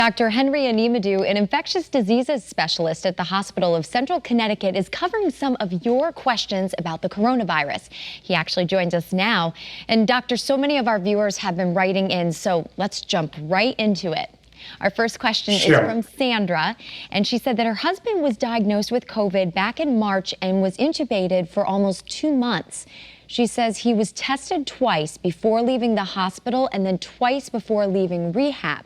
Dr. Henry Anyimadu, an infectious diseases specialist at the Hospital of Central Connecticut, is covering some of your questions about the coronavirus. He actually joins us now. And doctor, so many of our viewers have been writing in, so let's jump right into it. Our first question is from Sandra, and she said that her husband was diagnosed with COVID back in March and was intubated for almost 2 months. She says he was tested twice before leaving the hospital and then twice before leaving rehab.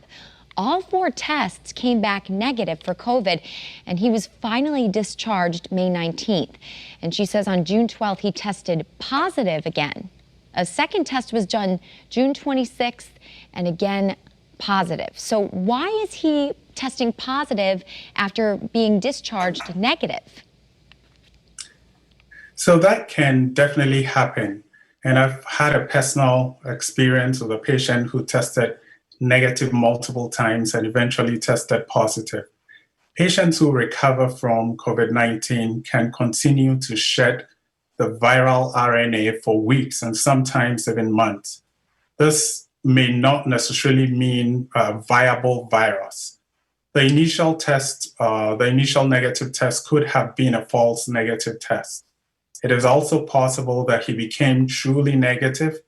All 4 tests came back negative for COVID, and he was finally discharged May 19th. And she says on June 12th, he tested positive again. A second test was done June 26th, and again, positive. So why is he testing positive after being discharged negative? So that can definitely happen. And I've had a personal experience with a patient who tested negative multiple times and eventually tested positive. Patients who recover from COVID-19 can continue to shed the viral RNA for weeks and sometimes even months. This may not necessarily mean a viable virus. The initial negative test could have been a false negative test. It is also possible that he became truly negative,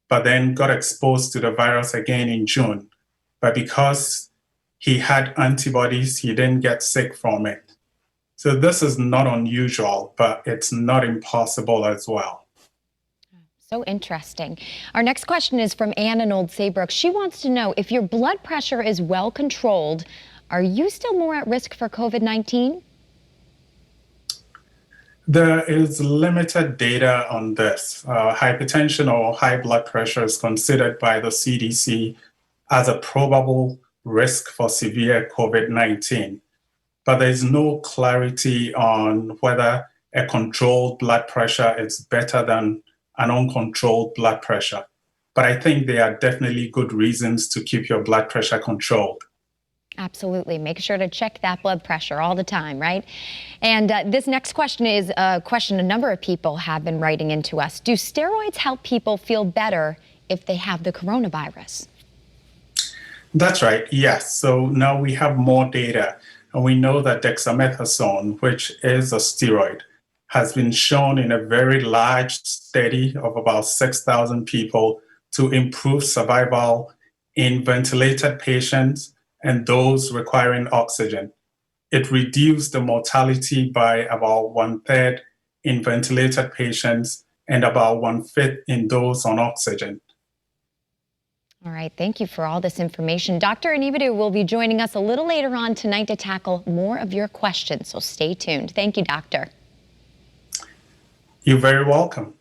but then got exposed to the virus again in June. But because he had antibodies, he didn't get sick from it. So this is not unusual, but it's not impossible as well. So interesting. Our next question is from Ann in Old Saybrook. She wants to know, if your blood pressure is well controlled, are you still more at risk for COVID-19? There is limited data on this. Hypertension or high blood pressure is considered by the CDC as a probable risk for severe COVID-19. But there's no clarity on whether a controlled blood pressure is better than an uncontrolled blood pressure. But I think there are definitely good reasons to keep your blood pressure controlled. Absolutely. Make sure to check that blood pressure all the time, right? And this next question is a question a number of people have been writing into us. Do steroids help people feel better if they have the coronavirus? That's right, yes. So now we have more data, and we know that dexamethasone, which is a steroid, has been shown in a very large study of about 6,000 people to improve survival in ventilated patients and those requiring oxygen. It reduced the mortality by about 1/3 in ventilated patients and about 1/5 in those on oxygen. All right, thank you for all this information. Dr. Anyimadu will be joining us a little later on tonight to tackle more of your questions, so stay tuned. Thank you, doctor. You're very welcome.